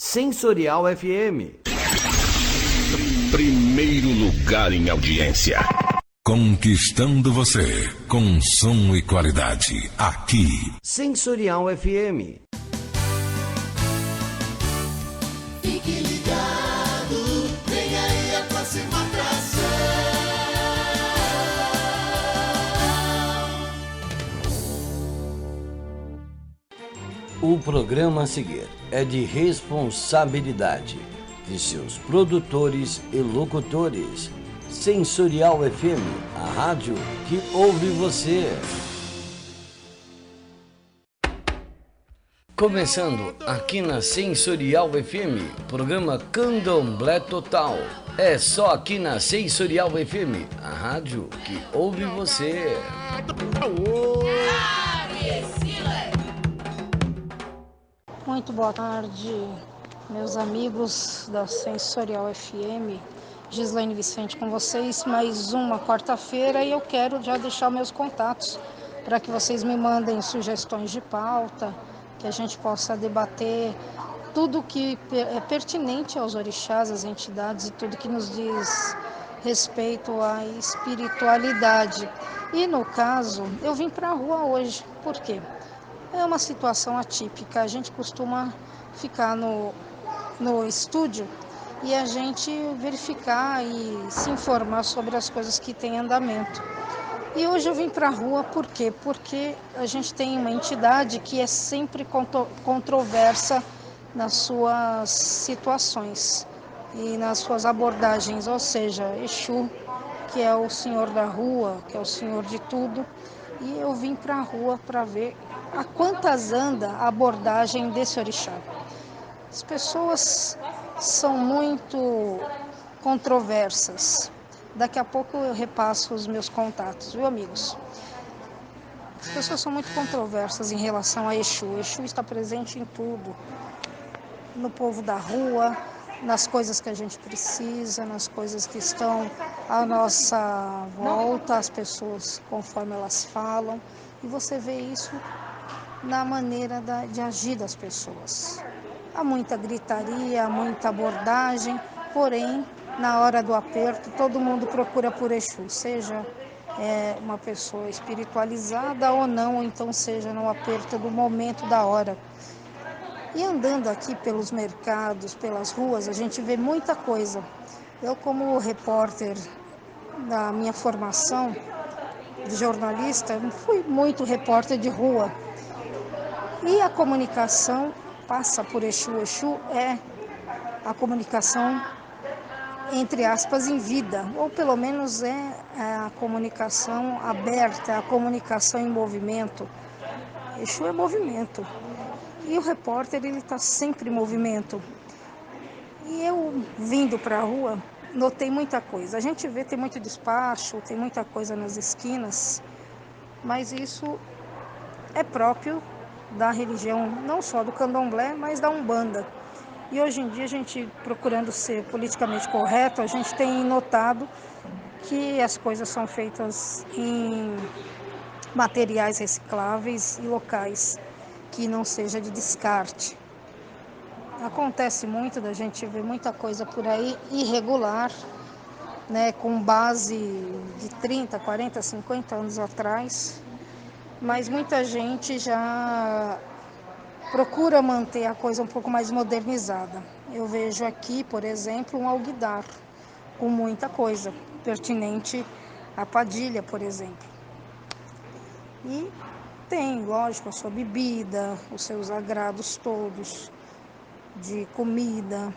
Sensorial FM. Primeiro lugar em audiência. Conquistando você com som e qualidade. Aqui. Sensorial FM. Fique ligado, vem aí a próxima atração. O programa a seguir é de responsabilidade de seus produtores e locutores. Sensorial FM, a rádio que ouve você. Começando aqui na Sensorial FM, programa Candomblé Total. É só aqui na Sensorial FM, a rádio que ouve você. Muito boa tarde, meus amigos da Sensorial FM. Gislaine Vicente com vocês, mais uma quarta-feira, e eu quero já deixar meus contatos para que vocês me mandem sugestões de pauta, que a gente possa debater tudo que é pertinente aos orixás, às entidades e tudo que nos diz respeito à espiritualidade. E no caso, eu vim para a rua hoje, por quê? É uma situação atípica, a gente costuma ficar no estúdio e a gente verificar e se informar sobre as coisas que têm andamento. E hoje eu vim para a rua por quê? Porque a gente tem uma entidade que é sempre controversa nas suas situações e nas suas abordagens, ou seja, Exu, que é o senhor da rua, que é o senhor de tudo, e eu vim para a rua para ver a quantas anda a abordagem desse orixá. As pessoas são muito controversas. Daqui a pouco eu repasso os meus contatos, viu, amigos? As pessoas são muito controversas em relação a Exu. Exu está presente em tudo. No povo da rua, nas coisas que a gente precisa, nas coisas que estão à nossa volta, as pessoas conforme elas falam. E você vê isso na maneira de agir das pessoas. Há muita gritaria, há muita abordagem, porém, na hora do aperto, todo mundo procura por Exu, seja uma pessoa espiritualizada ou não, ou então seja no aperto do momento da hora. E andando aqui pelos mercados, pelas ruas, a gente vê muita coisa. Eu, como repórter da minha formação de jornalista, fui muito repórter de rua. E a comunicação passa por Exu. Exu é a comunicação, entre aspas, em vida, ou pelo menos é a comunicação aberta, a comunicação em movimento. Exu é movimento. E o repórter, ele está sempre em movimento. E eu, vindo para a rua, notei muita coisa. A gente vê, tem muito despacho, tem muita coisa nas esquinas, mas isso é próprio da religião, não só do candomblé, mas da Umbanda. E hoje em dia, a gente, procurando ser politicamente correto, a gente tem notado que as coisas são feitas em materiais recicláveis e locais, que não seja de descarte. Acontece muito da gente ver muita coisa por aí irregular, né, com base de 30, 40, 50 anos atrás, mas muita gente já procura manter a coisa um pouco mais modernizada. Eu vejo aqui, por exemplo, um alguidar com muita coisa pertinente à Padilha, por exemplo. E tem, lógico, a sua bebida, os seus agrados todos de comida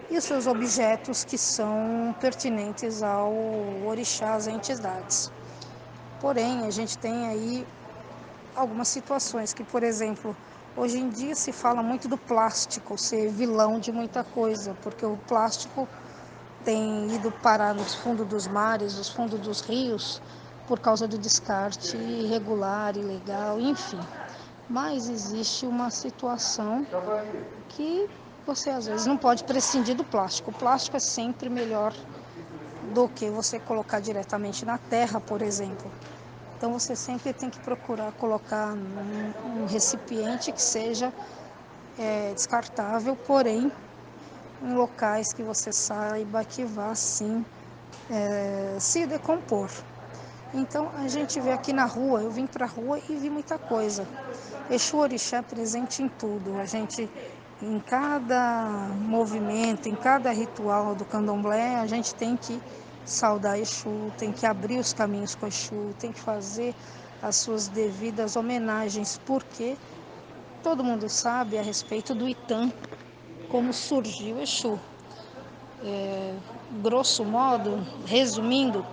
e os seus objetos que são pertinentes ao orixá, às entidades. Porém, a gente tem aí algumas situações que, por exemplo, hoje em dia se fala muito do plástico ser vilão de muita coisa, porque o plástico tem ido parar nos fundos dos mares, nos fundos dos rios, por causa do descarte irregular, ilegal, enfim. Mas existe uma situação que você às vezes não pode prescindir do plástico. O plástico é sempre melhor do que você colocar diretamente na terra, por exemplo. Então você sempre tem que procurar colocar num recipiente que seja descartável, porém em locais que você saiba que vá sim se decompor. Então a gente vê aqui na rua, eu vim para a rua e vi muita coisa. Exu Orixá é presente em tudo. A gente, em cada movimento, em cada ritual do candomblé, a gente tem que saudar Exu, tem que abrir os caminhos com Exu, tem que fazer as suas devidas homenagens, porque todo mundo sabe a respeito do Itã, como surgiu Exu. Grosso modo, resumindo,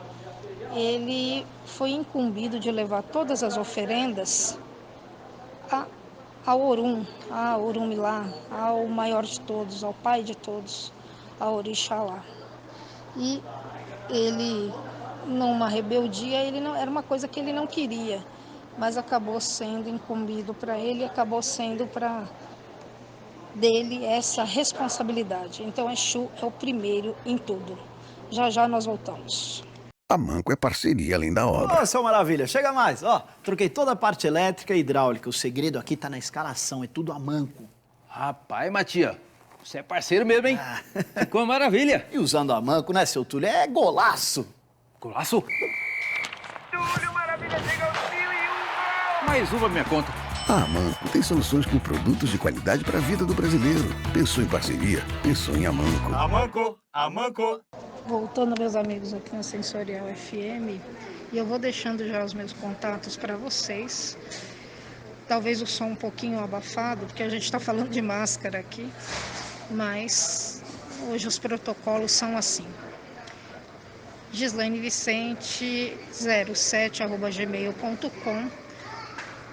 ele foi incumbido de levar todas as oferendas ao Orum, a Orumilá, ao maior de todos, ao pai de todos, ao Orixalá. E ele, numa rebeldia, ele não era uma coisa que ele não queria, mas acabou sendo incumbido para ele, acabou sendo para dele essa responsabilidade. Então Exu é o primeiro em tudo. Já já nós voltamos. A Manco é parceria além da obra. Ô, seu Maravilha, chega mais. Ó, troquei toda a parte elétrica e hidráulica. O segredo aqui tá na escalação, é tudo a Manco. Rapaz, Matia, você é parceiro mesmo, hein? Ficou uma maravilha. E usando a Manco, né, seu Túlio? É golaço. Golaço? Túlio Maravilha chega aos 1001 Mais uma minha conta. A Manco tem soluções com produtos de qualidade para a vida do brasileiro. Pensou em parceria? Pensou em Amanco. Amanco. Voltando, meus amigos, aqui na Sensorial FM, e eu vou deixando já os meus contatos para vocês. Talvez o som um pouquinho abafado, porque a gente está falando de máscara aqui, mas hoje os protocolos são assim. Gislaine Vicente 07@gmail.com,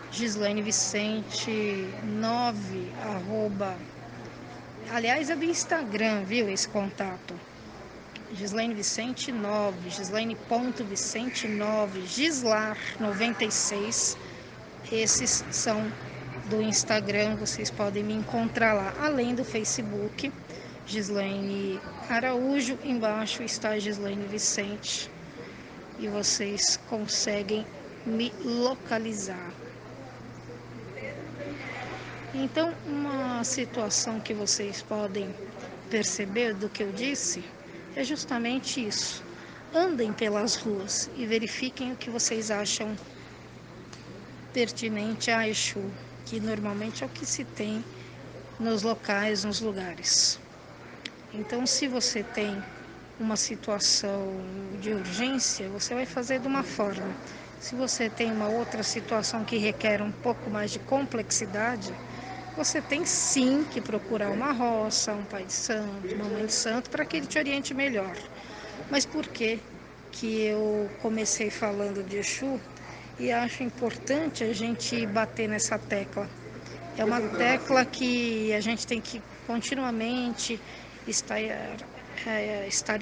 Gislaine Vicente 9 aliás, é do Instagram, viu, esse contato. Gislaine Vicente 9, Gislaine.Vicente 9, Gislar 96. Esses são do Instagram, vocês podem me encontrar lá, além do Facebook, Gislaine Araújo, embaixo está Gislaine Vicente e vocês conseguem me localizar. Então, uma situação que vocês podem perceber do que eu disse é justamente isso. Andem pelas ruas e verifiquem o que vocês acham pertinente a Exu, que normalmente é o que se tem nos locais, nos lugares. Então, se você tem uma situação de urgência, você vai fazer de uma forma. Se você tem uma outra situação que requer um pouco mais de complexidade, você tem sim que procurar uma roça, um pai de santo, uma mãe de santo, para que ele te oriente melhor. Mas por que eu comecei falando de Exu e acho importante a gente bater nessa tecla? É uma tecla que a gente tem que continuamente estar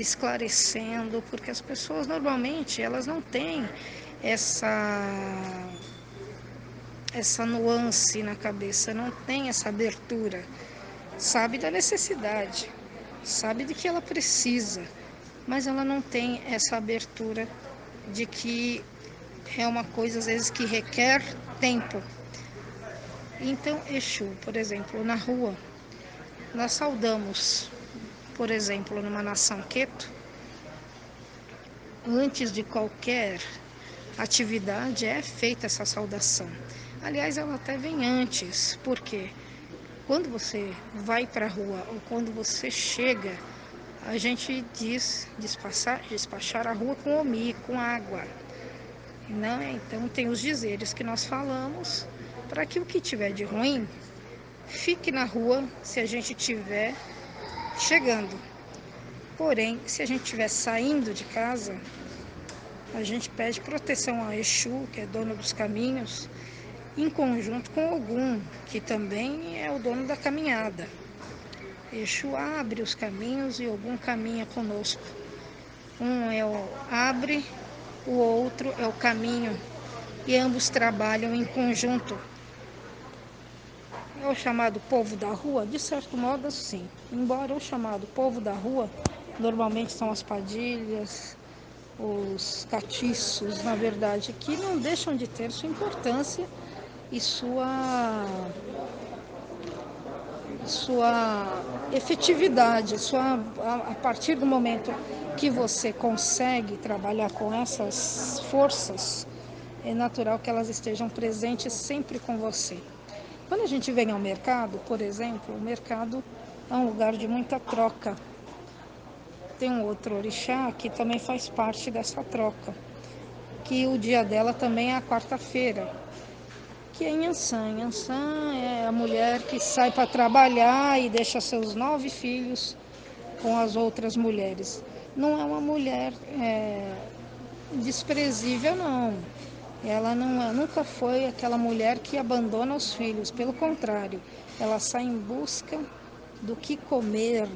esclarecendo, porque as pessoas normalmente elas não têm essa nuance na cabeça, não tem essa abertura, sabe da necessidade, sabe de que ela precisa, mas ela não tem essa abertura de que é uma coisa às vezes que requer tempo. Então, Exu, por exemplo, na rua, nós saudamos, por exemplo, numa nação Queto, antes de qualquer atividade é feita essa saudação. Aliás, ela até vem antes, porque quando você vai para a rua ou quando você chega, a gente diz despachar a rua com omi, com água. Não, então tem os dizeres que nós falamos para que o que tiver de ruim fique na rua se a gente estiver chegando. Porém, se a gente estiver saindo de casa, a gente pede proteção a Exu, que é dono dos caminhos, em conjunto com Ogum, que também é o dono da caminhada. Exu abre os caminhos e Ogum caminha conosco. Um é o abre, o outro é o caminho, e ambos trabalham em conjunto. É o chamado povo da rua? De certo modo, sim. Embora o chamado povo da rua, normalmente são as padilhas, os catiços, na verdade, que não deixam de ter sua importância e sua sua efetividade, a partir do momento que você consegue trabalhar com essas forças, é natural que elas estejam presentes sempre com você. Quando a gente vem ao mercado, por exemplo, o mercado é um lugar de muita troca. Tem um outro orixá que também faz parte dessa troca, que o dia dela também é a quarta-feira, que é Inhansã. Inhansã é a mulher que sai para trabalhar e deixa seus 9 filhos com as outras mulheres. Não é uma mulher desprezível, não. Ela nunca foi aquela mulher que abandona os filhos, pelo contrário, ela sai em busca do que comer,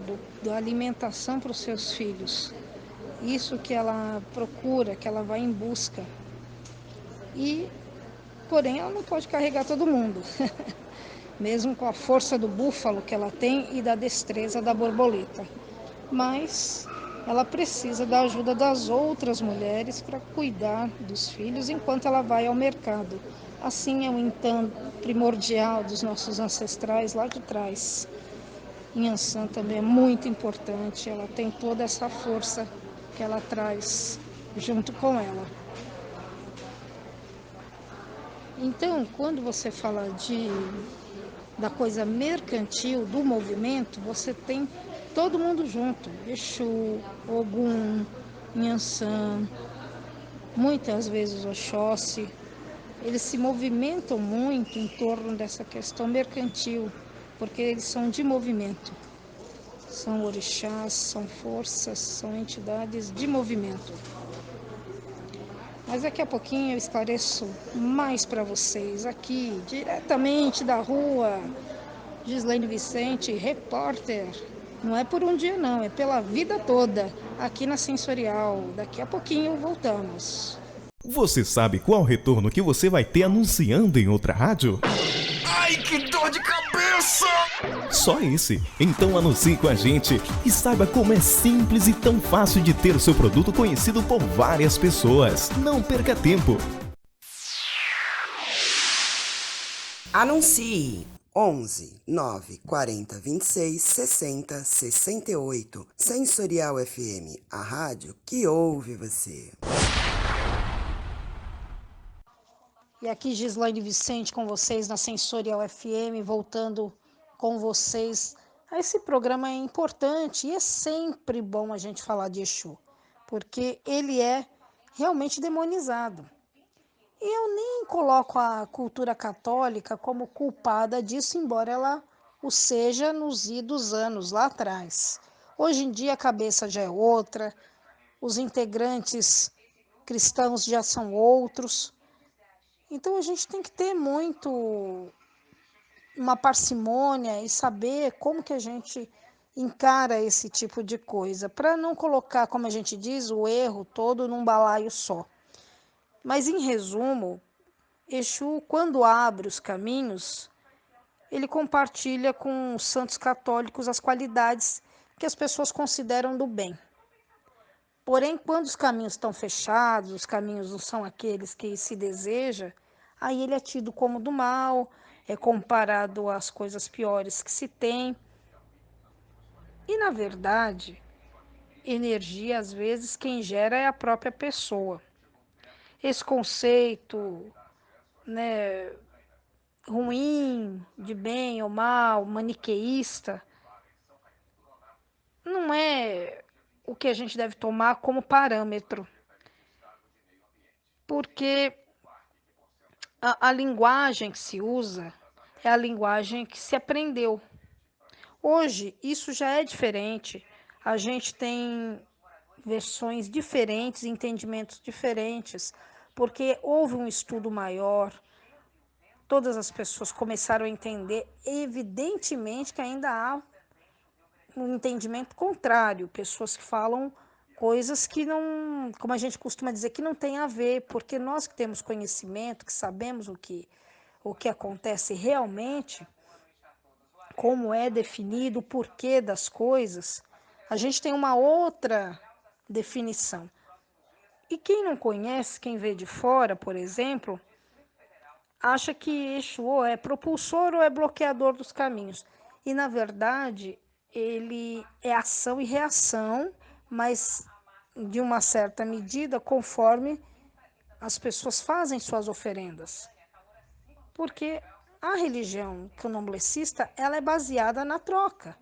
da alimentação para os seus filhos. Isso que ela procura, que ela vai em busca. Porém, ela não pode carregar todo mundo, mesmo com a força do búfalo que ela tem e da destreza da borboleta. Mas ela precisa da ajuda das outras mulheres para cuidar dos filhos enquanto ela vai ao mercado. Assim é o entanto primordial dos nossos ancestrais lá de trás. Inhansã também é muito importante, ela tem toda essa força que ela traz junto com ela. Então, quando você fala da coisa mercantil, do movimento, você tem todo mundo junto. Exu, Ogum, Inhansã, muitas vezes Oxóssi. Eles se movimentam muito em torno dessa questão mercantil, porque eles são de movimento. São orixás, são forças, são entidades de movimento. Mas daqui a pouquinho eu esclareço mais para vocês aqui, diretamente da rua. Gislaine Vicente, repórter. Não é por um dia não, é pela vida toda, aqui na Sensorial. Daqui a pouquinho voltamos. Você sabe qual retorno que você vai ter anunciando em outra rádio? Ai, que dor de cabeça! Só esse? Então anuncie com a gente e saiba como é simples e tão fácil de ter o seu produto conhecido por várias pessoas. Não perca tempo. Anuncie 11 9 40 26 60 68. Sensorial FM, a rádio que ouve você. E aqui Gislaine Vicente com vocês na Sensorial FM, voltando com vocês. Esse programa é importante e é sempre bom a gente falar de Exu, porque ele é realmente demonizado. E eu nem coloco a cultura católica como culpada disso, embora ela o seja nos idos anos lá atrás. Hoje em dia a cabeça já é outra, os integrantes cristãos já são outros. Então a gente tem que ter muito uma parcimônia e saber como que a gente encara esse tipo de coisa, para não colocar, como a gente diz, o erro todo num balaio só. Mas em resumo, Exu, quando abre os caminhos, ele compartilha com os santos católicos as qualidades que as pessoas consideram do bem. Porém, quando os caminhos estão fechados, os caminhos não são aqueles que se deseja, aí ele é tido como do mal, é comparado às coisas piores que se tem. E, na verdade, energia, às vezes, quem gera é a própria pessoa. Esse conceito, né, ruim, de bem ou mal, maniqueísta, não é o que a gente deve tomar como parâmetro. Porque a linguagem que se usa é a linguagem que se aprendeu. Hoje, isso já é diferente. A gente tem versões diferentes, entendimentos diferentes, porque houve um estudo maior, todas as pessoas começaram a entender, evidentemente que ainda há um entendimento contrário, pessoas que falam coisas que não, como a gente costuma dizer, que não tem a ver, porque nós que temos conhecimento, que sabemos o que acontece realmente, como é definido, o porquê das coisas, a gente tem uma outra definição. E quem não conhece, quem vê de fora, por exemplo, acha que Exu ou é propulsor ou é bloqueador dos caminhos. E, na verdade, ele é ação e reação, mas de uma certa medida, conforme as pessoas fazem suas oferendas. Porque a religião candomblessista, ela é baseada na troca.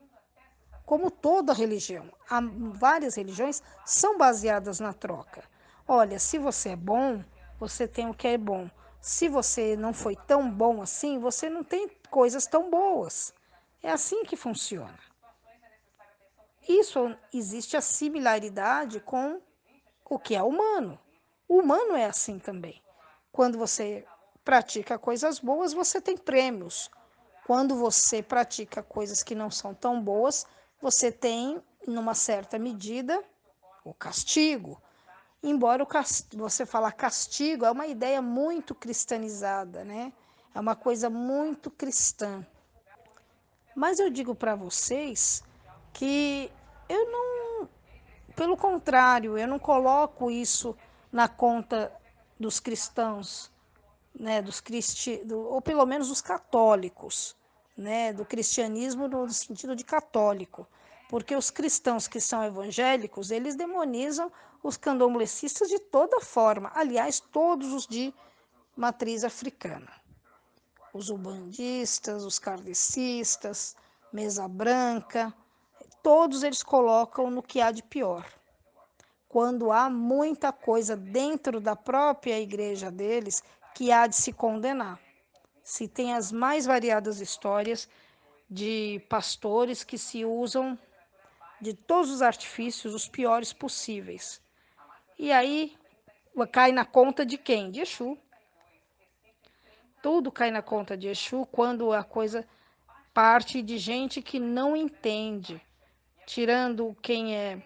Como toda religião, há várias religiões são baseadas na troca. Olha, se você é bom, você tem o que é bom. Se você não foi tão bom assim, você não tem coisas tão boas. É assim que funciona. Isso existe a similaridade com o que é humano. O humano é assim também. Quando você pratica coisas boas, você tem prêmios. Quando você pratica coisas que não são tão boas, você tem, numa certa medida, o castigo. Embora você falar castigo é uma ideia muito cristianizada, né? É uma coisa muito cristã. Mas eu digo para vocês que eu não, pelo contrário, eu não coloco isso na conta dos cristãos, né? Ou pelo menos dos católicos, né? Do cristianismo no sentido de católico. Porque os cristãos que são evangélicos, eles demonizam os candomblecistas de toda forma. Aliás, todos os de matriz africana. Os ubandistas, os kardecistas, mesa branca, todos eles colocam no que há de pior. Quando há muita coisa dentro da própria igreja deles que há de se condenar. Se tem as mais variadas histórias de pastores que se usam de todos os artifícios, os piores possíveis. E aí cai na conta de quem? De Exu. Tudo cai na conta de Exu quando a coisa parte de gente que não entende. Tirando quem é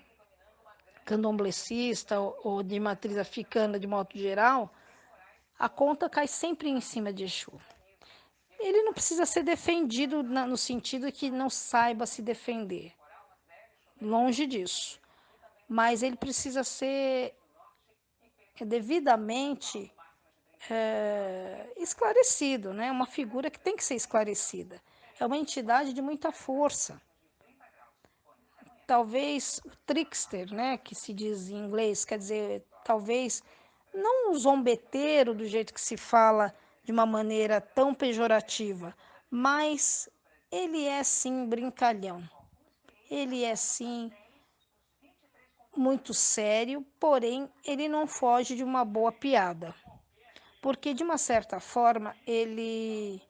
candomblecista ou de matriz africana de modo geral, a conta cai sempre em cima de Exu. Ele não precisa ser defendido no sentido que não saiba se defender. Longe disso. Mas ele precisa ser devidamente esclarecido, né? Uma figura que tem que ser esclarecida. É uma entidade de muita força. Talvez o trickster, né, que se diz em inglês, quer dizer, talvez não um zombeteiro do jeito que se fala de uma maneira tão pejorativa, mas ele é sim brincalhão. Ele é sim muito sério, porém ele não foge de uma boa piada. Porque, de uma certa forma, ele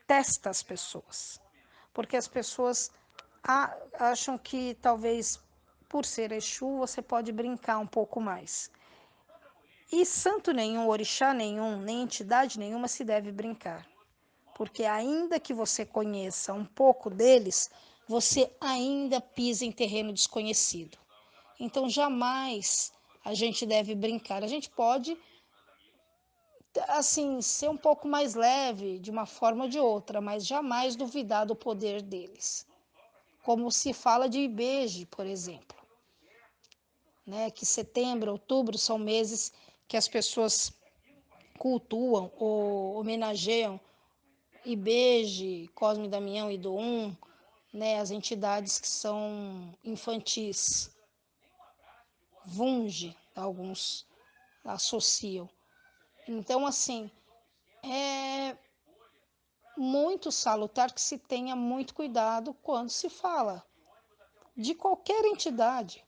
testa as pessoas. Porque as pessoas acham que, talvez, por ser Exu, você pode brincar um pouco mais. E santo nenhum, orixá nenhum, nem entidade nenhuma se deve brincar. Porque, ainda que você conheça um pouco deles, você ainda pisa em terreno desconhecido. Então, jamais a gente deve brincar. A gente pode assim, ser um pouco mais leve de uma forma ou de outra, mas jamais duvidar do poder deles. Como se fala de Ibeje, por exemplo, né? Que setembro, outubro são meses que as pessoas cultuam ou homenageiam Ibeje, Cosme Damião e Doum, né? As entidades que são infantis. Vunge, alguns associam. Então, assim, é muito salutar que se tenha muito cuidado quando se fala de qualquer entidade,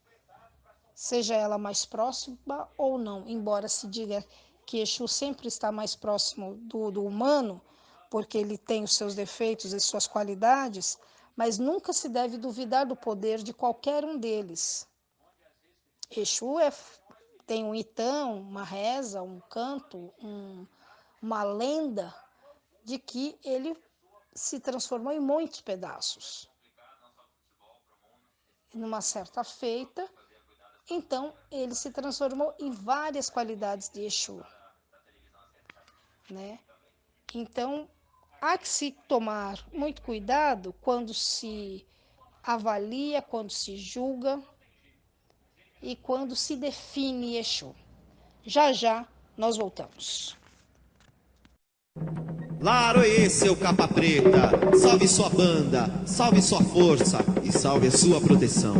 seja ela mais próxima ou não, embora se diga que Exu sempre está mais próximo do humano, porque ele tem os seus defeitos e suas qualidades, mas nunca se deve duvidar do poder de qualquer um deles. Exu tem um itã, uma reza, um canto, uma lenda de que ele se transformou em muitos pedaços. Numa certa feita, então ele se transformou em várias qualidades de Exu, né? Então, há que se tomar muito cuidado quando se avalia, quando se julga e quando se define Exu. Já já nós voltamos. Laroê, seu capa preta, salve sua banda, salve sua força e salve a sua proteção.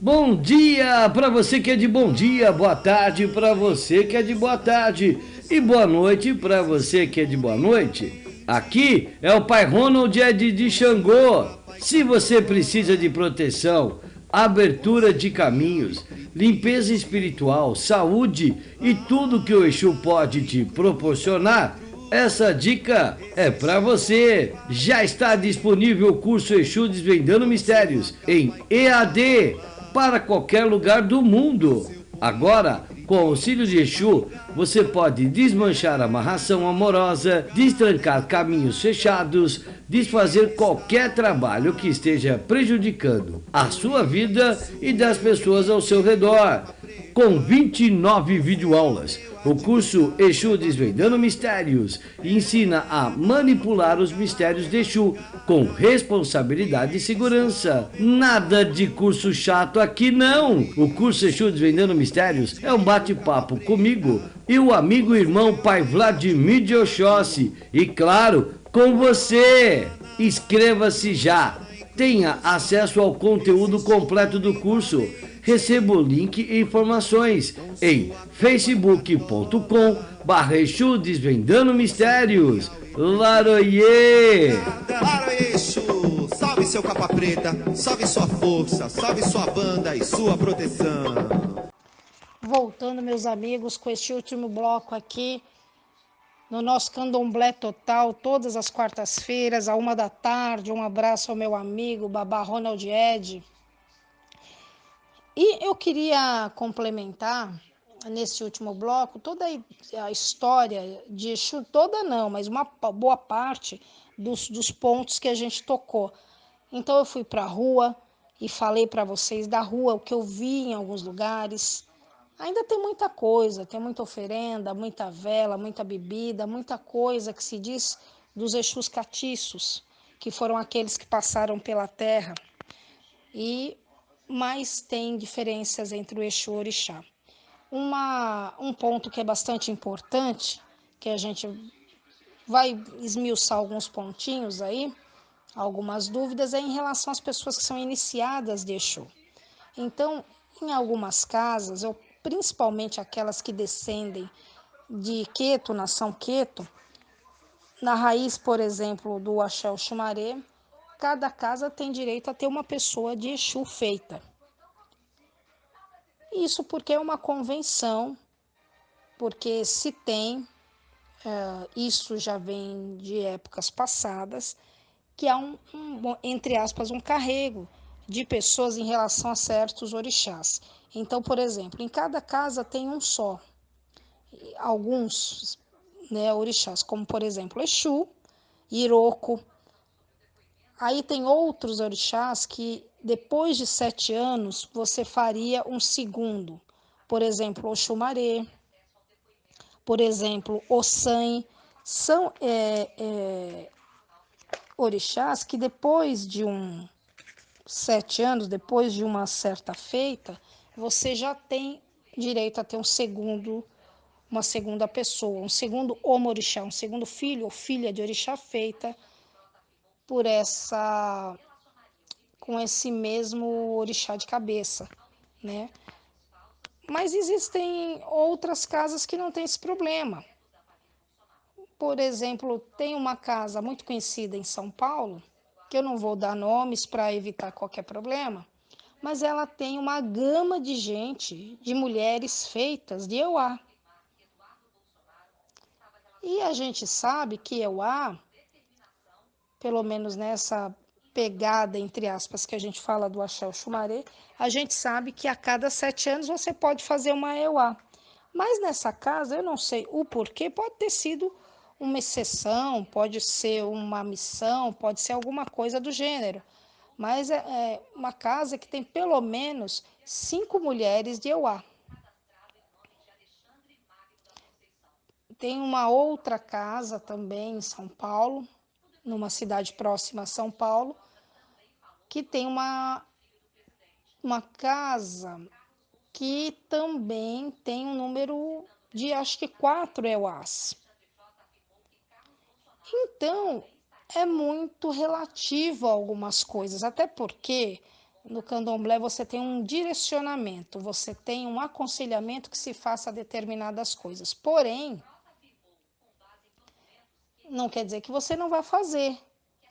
Bom dia para você que é de bom dia, boa tarde para você que é de boa tarde e boa noite para você que é de boa noite. Aqui é o Pai Ronald Ed de Xangô. Se você precisa de proteção, abertura de caminhos, limpeza espiritual, saúde e tudo que o Exu pode te proporcionar, essa dica é para você. Já está disponível o curso Exu Desvendando Mistérios em EAD para qualquer lugar do mundo. Agora, com o auxílio de Exu, você pode desmanchar a amarração amorosa, destrancar caminhos fechados, desfazer qualquer trabalho que esteja prejudicando a sua vida e das pessoas ao seu redor. Com 29 videoaulas, o curso Exu Desvendando Mistérios ensina a manipular os mistérios de Exu com responsabilidade e segurança. Nada de curso chato aqui não! O curso Exu Desvendando Mistérios é um bate-papo comigo e o amigo e irmão Pai Vladimir de Oxóssi. E claro, com você! Inscreva-se já! Tenha acesso ao conteúdo completo do curso. Receba o link e informações em facebook.com/Exu Desvendando Mistérios. Laroie! Laroie, Exu, salve seu capa preta, salve sua força, salve sua banda e sua proteção. Voltando, meus amigos, com este último bloco aqui, no nosso Candomblé Total, todas as quartas-feiras, à 13h. Um abraço ao meu amigo, Babá Ronald Ed. E eu queria complementar, nesse último bloco, toda a história de Exu, toda não, mas uma boa parte dos pontos que a gente tocou. Então eu fui para a rua e falei para vocês da rua, o que eu vi em alguns lugares. Ainda tem muita coisa, tem muita oferenda, muita vela, muita bebida, muita coisa que se diz dos Exus catiços, que foram aqueles que passaram pela terra. Mas tem diferenças entre o Exu e o Orixá. Um ponto que é bastante importante, que a gente vai esmiuçar alguns pontinhos aí, algumas dúvidas, é em relação às pessoas que são iniciadas de Exu. Então, em algumas casas, principalmente aquelas que descendem de Queto, nação Queto, na raiz, por exemplo, do Axé Oxumaré, cada casa tem direito a ter uma pessoa de Exu feita. Isso porque é uma convenção, porque se tem, isso já vem de épocas passadas, que há entre aspas, um carrego de pessoas em relação a certos orixás. Então, por exemplo, em cada casa tem um só. Alguns, orixás, como por exemplo Exu, Iroko. Aí tem outros orixás que depois de 7 anos você faria um segundo. Por exemplo, Oxumaré, por exemplo, Ossan. São orixás que depois de 7 anos, depois de uma certa feita, você já tem direito a ter uma segunda pessoa, um segundo omorixá, um segundo filho ou filha de orixá feita com esse mesmo orixá de cabeça, né? Mas existem outras casas que não tem esse problema. Por exemplo, tem uma casa muito conhecida em São Paulo, que eu não vou dar nomes para evitar qualquer problema, mas ela tem uma gama de gente, de mulheres feitas de Euá. E a gente sabe que Euá, pelo menos nessa pegada, entre aspas, que a gente fala do Axé Oxumaré, a gente sabe que a cada 7 anos você pode fazer uma Euá. Mas nessa casa, eu não sei o porquê, pode ter sido uma exceção, pode ser uma missão, pode ser alguma coisa do gênero. Mas é uma casa que tem pelo menos 5 mulheres de Euá. Tem uma outra casa também em São Paulo, numa cidade próxima a São Paulo, que tem uma casa que também tem um número de, acho que 4 Euás. Então, é muito relativo a algumas coisas, até porque no candomblé você tem um direcionamento, você tem um aconselhamento que se faça determinadas coisas. Porém, não quer dizer que você não vai fazer.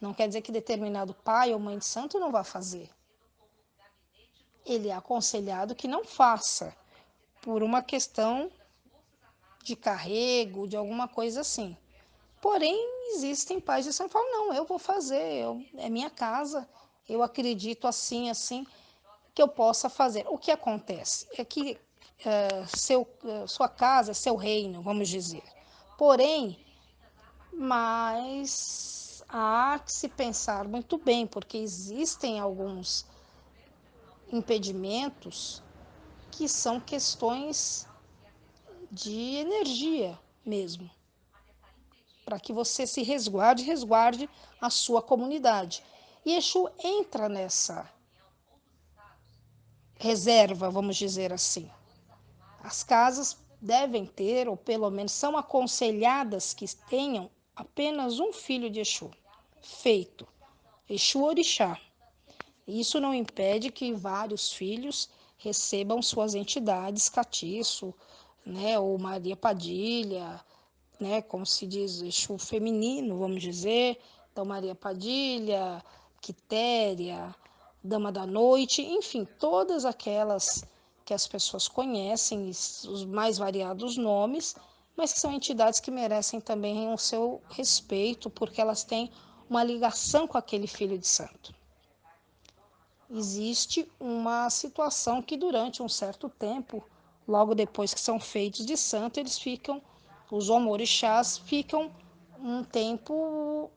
Não quer dizer que determinado pai ou mãe de santo não vai fazer. Ele é aconselhado que não faça, por uma questão de carrego, de alguma coisa assim. Porém, existem pais de santo que falam, não, eu vou fazer, é minha casa, eu acredito assim, assim, que eu possa fazer. O que acontece é que sua casa é seu reino, vamos dizer. Porém, mas há que se pensar muito bem, porque existem alguns impedimentos que são questões de energia mesmo, para que você se resguarde a sua comunidade. E Exu entra nessa reserva, vamos dizer assim. As casas devem ter, ou pelo menos são aconselhadas que tenham apenas um filho de Exu, feito, Exu Orixá. Isso não impede que vários filhos recebam suas entidades, catiço, né, ou Maria Padilha, né, como se diz, Exu feminino, vamos dizer. Então, Maria Padilha, Quitéria, Dama da Noite, enfim, todas aquelas que as pessoas conhecem, os mais variados nomes, mas que são entidades que merecem também o seu respeito, porque elas têm uma ligação com aquele filho de santo. Existe uma situação que durante um certo tempo, logo depois que são feitos de santo, eles ficam, os omorixás ficam um tempo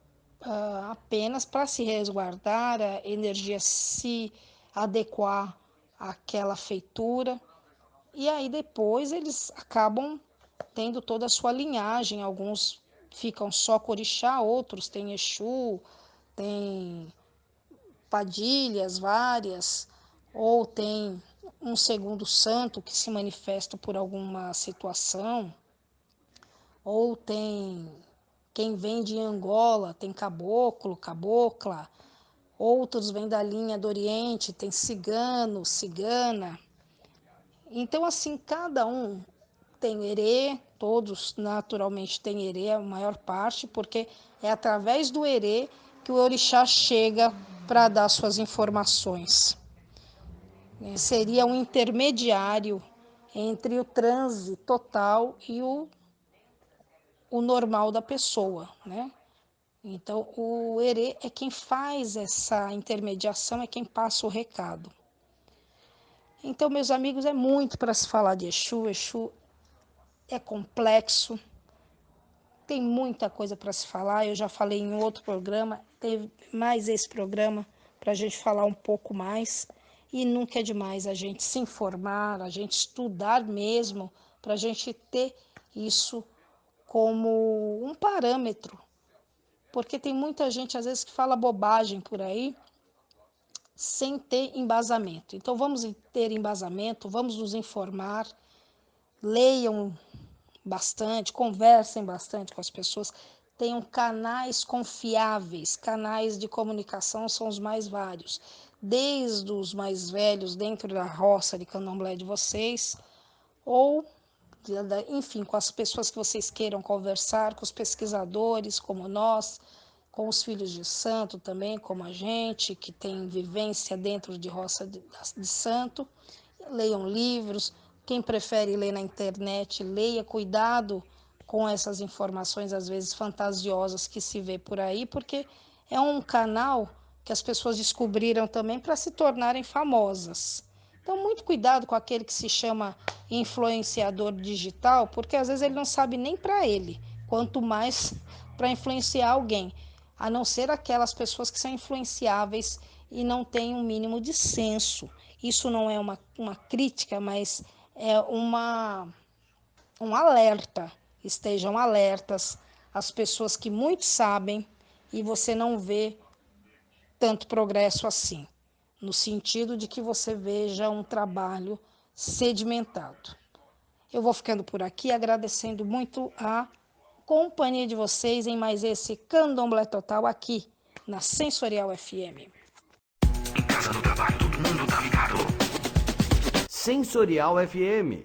apenas para se resguardar, a energia se adequar àquela feitura, e aí depois eles acabam tendo toda a sua linhagem, alguns ficam só com orixá, outros têm Exu, tem padilhas várias, ou tem um segundo santo que se manifesta por alguma situação, ou tem quem vem de Angola, tem caboclo, cabocla, outros vêm da linha do Oriente, tem cigano, cigana. Então, assim, cada um tem herê, todos naturalmente têm herê, a maior parte, porque é através do herê que o orixá chega para dar suas informações. Seria um intermediário entre o transe total e o normal da pessoa, né? Então, o herê é quem faz essa intermediação, é quem passa o recado. Então, meus amigos, é muito para se falar de Exu. Exu é complexo, tem muita coisa para se falar. Eu já falei em outro programa, teve mais esse programa para a gente falar um pouco mais. E nunca é demais a gente se informar, a gente estudar mesmo, para a gente ter isso como um parâmetro. Porque tem muita gente, às vezes, que fala bobagem por aí, sem ter embasamento. Então, vamos ter embasamento, vamos nos informar, leiam bastante, conversem bastante com as pessoas, tenham canais confiáveis, canais de comunicação são os mais vários, desde os mais velhos dentro da roça de candomblé de vocês, ou, enfim, com as pessoas que vocês queiram conversar, com os pesquisadores como nós, com os filhos de santo também, como a gente, que tem vivência dentro de roça de santo. Leiam livros, quem prefere ler na internet, leia, cuidado com essas informações, às vezes fantasiosas, que se vê por aí, porque é um canal que as pessoas descobriram também para se tornarem famosas. Então, muito cuidado com aquele que se chama influenciador digital, porque às vezes ele não sabe nem para ele, quanto mais para influenciar alguém, a não ser aquelas pessoas que são influenciáveis e não têm um mínimo de senso. Isso não é uma crítica, mas é um alerta. Estejam alertas as pessoas que muito sabem e você não vê tanto progresso assim, no sentido de que você veja um trabalho sedimentado. Eu vou ficando por aqui, agradecendo muito a companhia de vocês em mais esse Candomblé Total aqui na Sensorial FM. Em casa, no trabalho, todo mundo tá ligado. Sensorial FM,